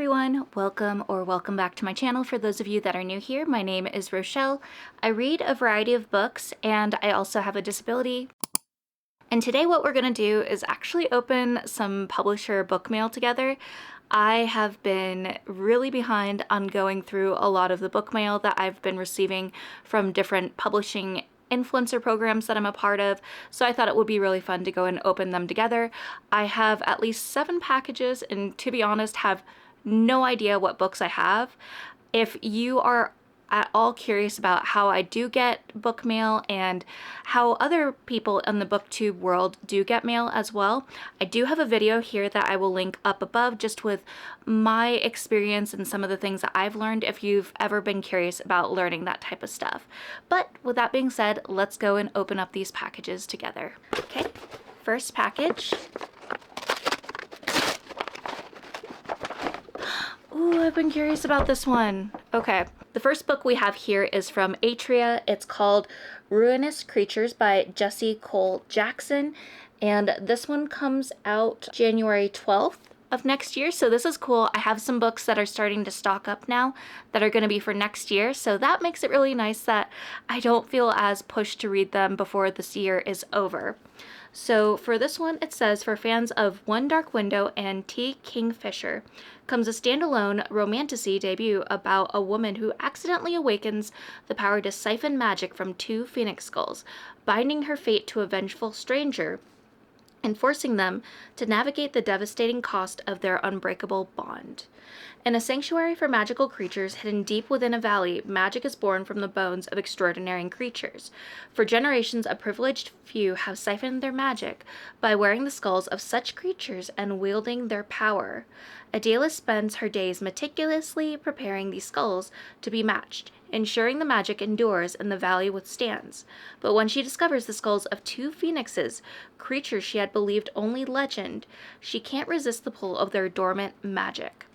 everyone, welcome back to my channel. For those of you that are new here, my name is Rochelle. I read a variety of books and I also have a disability. And today what we're going to do is actually open some publisher book mail together. I have been really behind on going through a lot of the book mail that I've been receiving from different publishing influencer programs that I'm a part of, so I thought it would be really fun to go and open them together. I have at least 7 packages and, to be honest, have no idea what books I have. If you are at all curious about how I do get book mail and how other people in the booktube world do get mail as well, I do have a video here that I will link up above just with my experience and some of the things that I've learned if you've ever been curious about learning that type of stuff. But with that being said, let's go and open up these packages together. Okay, first package. Ooh, I've been curious about this one. Okay, the first book we have here is from Atria. It's called Ruinous Creatures by Jessie Cole Jackson, and this one comes out January 12th of next year, so this is cool. I have some books that are starting to stock up now that are going to be for next year, so that makes it really nice that I don't feel as pushed to read them before this year is over. So for this one, it says, for fans of One Dark Window and T. Kingfisher comes a standalone romantasy debut about a woman who accidentally awakens the power to siphon magic from 2 phoenix skulls, binding her fate to a vengeful stranger and forcing them to navigate the devastating cost of their unbreakable bond. In a sanctuary for magical creatures hidden deep within a valley, magic is born from the bones of extraordinary creatures. For generations, a privileged few have siphoned their magic by wearing the skulls of such creatures and wielding their power. Adela spends her days meticulously preparing these skulls to be matched, ensuring the magic endures and the valley withstands. But when she discovers the skulls of 2 phoenixes, creatures she had believed only legend, she can't resist the pull of their dormant magic.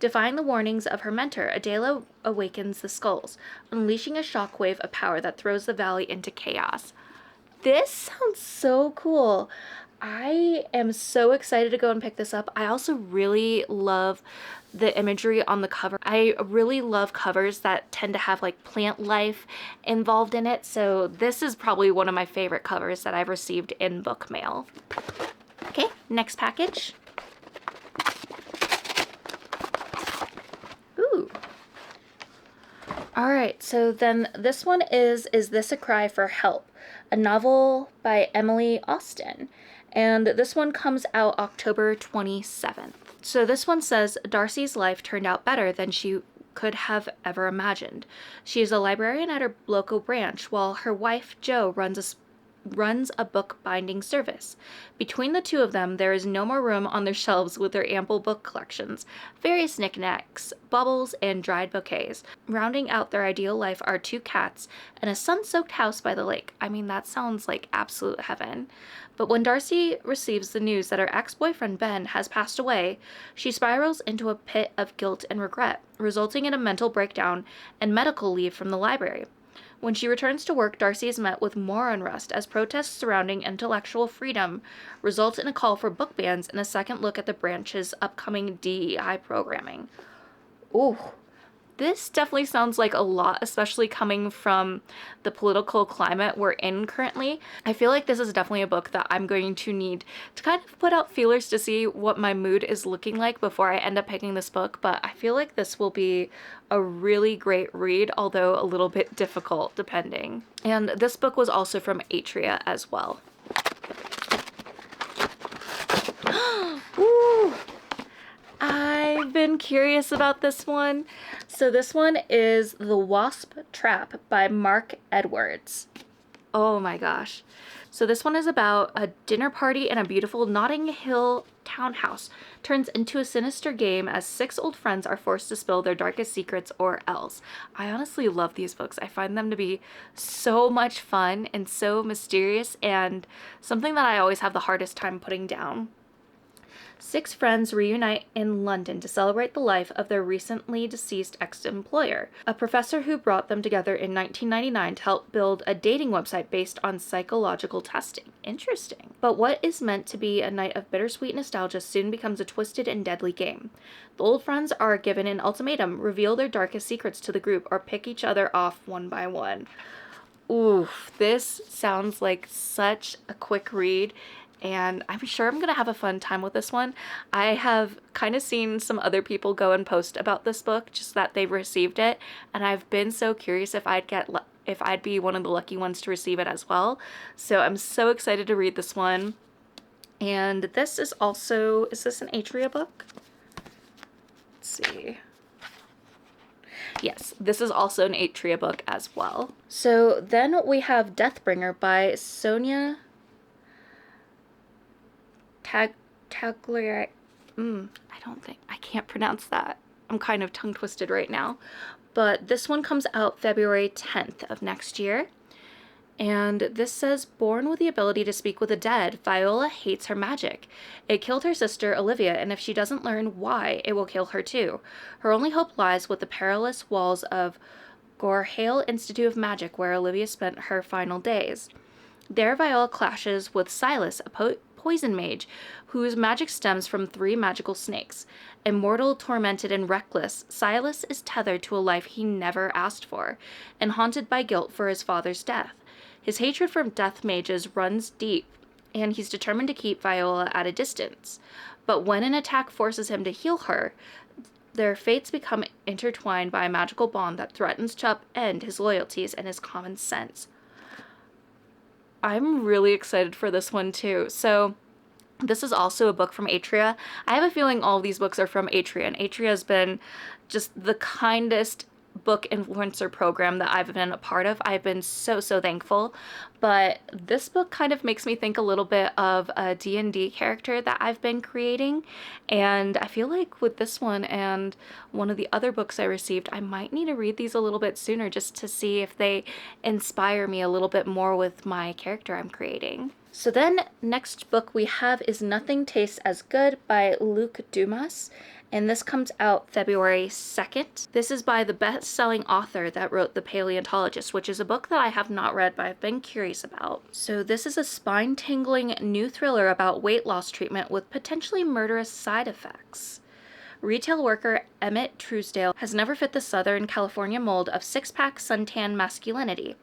Defying the warnings of her mentor, Adela awakens the skulls, unleashing a shockwave of power that throws the valley into chaos. This sounds so cool. I am so excited to go and pick this up. I also really love the imagery on the cover. I really love covers that tend to have like plant life involved in it, so this is probably one of my favorite covers that I've received in book mail. Okay, next package. Ooh. Alright, so then this one is This a Cry for Help? A novel by Emily Austen. And this one comes out October 27th. So this one says, Darcy's life turned out better than she could have ever imagined. She is a librarian at her local branch, while her wife, Jo, runs a book binding service. Between the two of them, there is no more room on their shelves with their ample book collections, various knickknacks, baubles, and dried bouquets. Rounding out their ideal life are 2 cats and a sun-soaked house by the lake. I mean, that sounds like absolute heaven. But when Darcy receives the news that her ex-boyfriend Ben has passed away, she spirals into a pit of guilt and regret, resulting in a mental breakdown and medical leave from the library. When she returns to work, Darcy is met with more unrest as protests surrounding intellectual freedom result in a call for book bans and a second look at the branch's upcoming DEI programming. Ooh, this definitely sounds like a lot, especially coming from the political climate we're in currently. I feel like this is definitely a book that I'm going to need to kind of put out feelers to see what my mood is looking like before I end up picking this book, but I feel like this will be a really great read, although a little bit difficult depending. And this book was also from Atria as well. Ooh! I've been curious about this one. So this one is The Wasp Trap by Mark Edwards. Oh my gosh. So this one is about a dinner party in a beautiful Notting Hill townhouse turns into a sinister game as 6 old friends are forced to spill their darkest secrets or else. I honestly love these books. I find them to be so much fun and so mysterious and something that I always have the hardest time putting down. Six friends reunite in London to celebrate the life of their recently deceased ex-employer, a professor who brought them together in 1999 to help build a dating website based on psychological testing. Interesting. But what is meant to be a night of bittersweet nostalgia soon becomes a twisted and deadly game. The old friends are given an ultimatum: reveal their darkest secrets to the group or pick each other off one by one. Oof, this sounds like such a quick read, and I'm sure I'm gonna have a fun time with this one. I have kind of seen some other people go and post about this book, just that they've received it, and I've been so curious if I'd be one of the lucky ones to receive it as well. So I'm so excited to read this one. And this is also, is this an Atria book? Let's see. Yes, this is also an Atria book as well. So then we have Deathbringer by Sonia Tagliari. I can't pronounce that. I'm kind of tongue twisted right now. But this one comes out February 10th of next year. And this says, born with the ability to speak with the dead, Viola hates her magic. It killed her sister, Olivia, and if she doesn't learn why, it will kill her too. Her only hope lies with the perilous walls of Gorhale Institute of Magic, where Olivia spent her final days. There, Viola clashes with Silas, a poison mage, whose magic stems from 3 magical snakes. Immortal, tormented, and reckless, Silas is tethered to a life he never asked for, and haunted by guilt for his father's death. His hatred for death mages runs deep, and he's determined to keep Viola at a distance. But when an attack forces him to heal her, their fates become intertwined by a magical bond that threatens to upend his loyalties and his common sense. I'm really excited for this one too. So this is also a book from Atria. I have a feeling all of these books are from Atria, and Atria has been just the kindest book influencer program that I've been a part of. I've been so thankful. But this book kind of makes me think a little bit of a D&D character that I've been creating, and I feel like with this one and one of the other books I received, I might need to read these a little bit sooner just to see if they inspire me a little bit more with my character I'm creating. So then next book we have is Nothing Tastes as Good by Luc Dumas, and this comes out February 2nd. This is by the best-selling author that wrote The Paleontologist, which is a book that I have not read but I've been curious about. So this is a spine-tingling new thriller about weight loss treatment with potentially murderous side effects. Retail worker Emmett Truesdale has never fit the Southern California mold of six-pack suntan masculinity.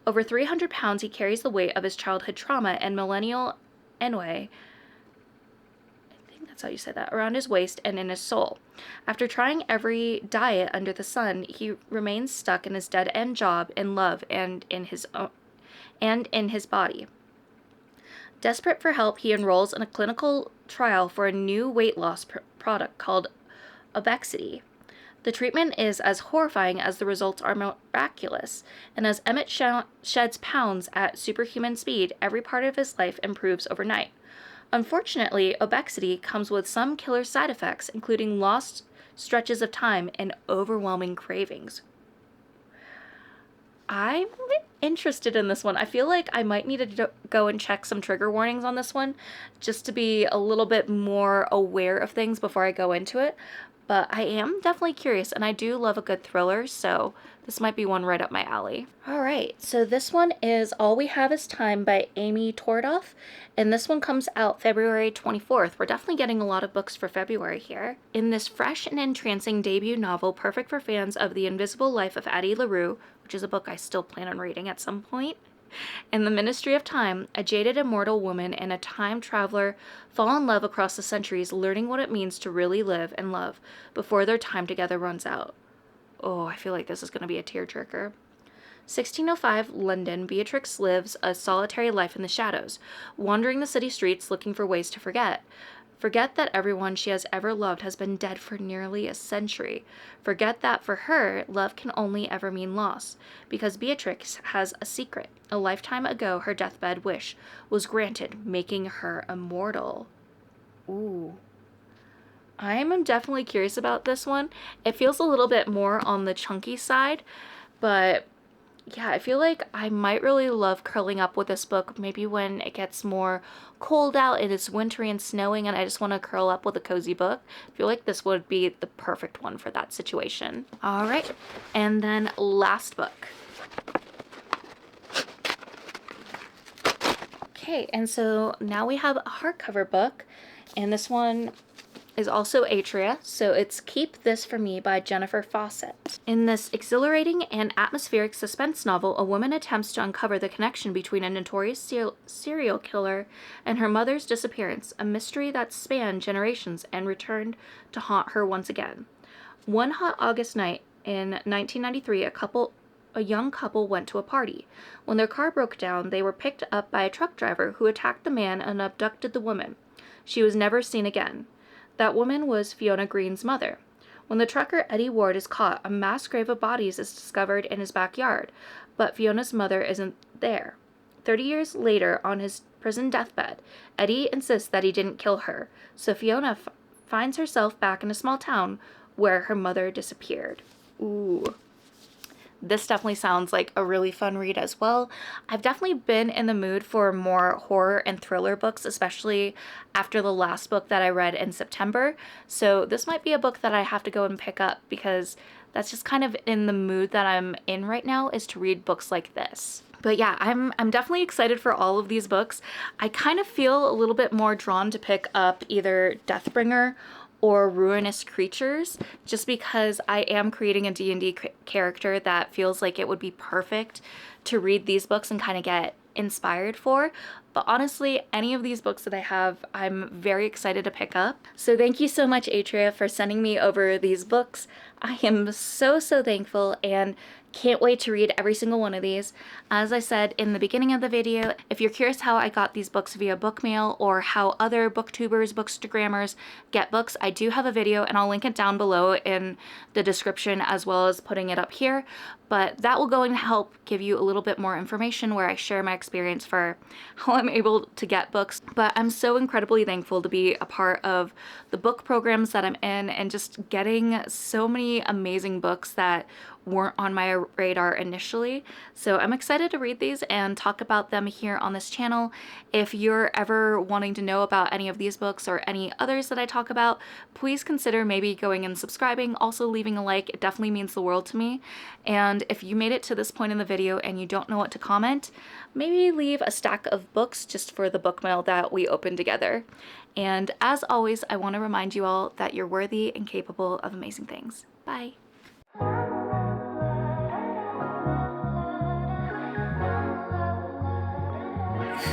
Over 300 pounds, he carries the weight of his childhood trauma and millennial ennui, that's how you say that, around his waist and in his soul. After trying every diet under the sun, he remains stuck in his dead-end job, in love, and in his body. Desperate for help, he enrolls in a clinical trial for a new weight loss product called Obexity. The treatment is as horrifying as the results are miraculous, and as Emmett sheds pounds at superhuman speed, every part of his life improves overnight. Unfortunately, Obexity comes with some killer side effects, including lost stretches of time and overwhelming cravings. I'm interested in this one. I feel like I might need to go and check some trigger warnings on this one just to be a little bit more aware of things before I go into it. But I am definitely curious, and I do love a good thriller, so this might be one right up my alley. Alright, so this one is All We Have Is Time by Amy Tordoff, and this one comes out February 24th. We're definitely getting a lot of books for February here. In this fresh and entrancing debut novel, perfect for fans of The Invisible Life of Addie LaRue, which is a book I still plan on reading at some point, in the Ministry of Time, a jaded immortal woman and a time traveler fall in love across the centuries, learning what it means to really live and love before their time together runs out. Oh, I feel like this is going to be a tearjerker. 1605 London, Beatrix lives a solitary life in the shadows, wandering the city streets looking for ways to forget. Forget that everyone she has ever loved has been dead for nearly a century. Forget that for her, love can only ever mean loss, because Beatrix has a secret. A lifetime ago, her deathbed wish was granted, making her immortal. Ooh. I am definitely curious about this one. It feels a little bit more on the chunky side, but yeah, I feel like I might really love curling up with this book maybe when it gets more cold out and it's wintry and snowing and I just want to curl up with a cozy book. I feel like this would be the perfect one for that situation. All right, and then last book. Okay, and so now we have a hardcover book, and this one is also Atria, so it's Keep This For Me by Jennifer Fawcett. In this exhilarating and atmospheric suspense novel, a woman attempts to uncover the connection between a notorious serial killer and her mother's disappearance, a mystery that spanned generations and returned to haunt her once again. One hot August night in 1993, a young couple went to a party. When their car broke down, they were picked up by a truck driver who attacked the man and abducted the woman. She was never seen again. That woman was Fiona Green's mother. When the trucker Eddie Ward is caught, a mass grave of bodies is discovered in his backyard, but Fiona's mother isn't there. 30 years later, on his prison deathbed, Eddie insists that he didn't kill her, so Fiona finds herself back in a small town where her mother disappeared. Ooh. This definitely sounds like a really fun read as well. I've definitely been in the mood for more horror and thriller books, especially after the last book that I read in September. So this might be a book that I have to go and pick up because that's just kind of in the mood that I'm in right now, is to read books like this. But yeah, I'm definitely excited for all of these books. I kind of feel a little bit more drawn to pick up either Deathbringer or Ruinous Creatures, just because I am creating a D&D character that feels like it would be perfect to read these books and kind of get inspired for. But honestly, any of these books that I have, I'm very excited to pick up. So thank you so much, Atria, for sending me over these books. I am so thankful and can't wait to read every single one of these. As I said in the beginning of the video, if you're curious how I got these books via book mail or how other booktubers, bookstagrammers get books, I do have a video and I'll link it down below in the description as well as putting it up here. But that will go and help give you a little bit more information where I share my experience for how I'm able to get books. But I'm so incredibly thankful to be a part of the book programs that I'm in and just getting so many amazing books that weren't on my radar initially. So I'm excited to read these and talk about them here on this channel. If you're ever wanting to know about any of these books or any others that I talk about, please consider maybe going and subscribing, also leaving a like. It definitely means the world to me. And if you made it to this point in the video and you don't know what to comment, maybe leave a stack of books just for the book mail that we open together. And as always, I want to remind you all that you're worthy and capable of amazing things. Bye.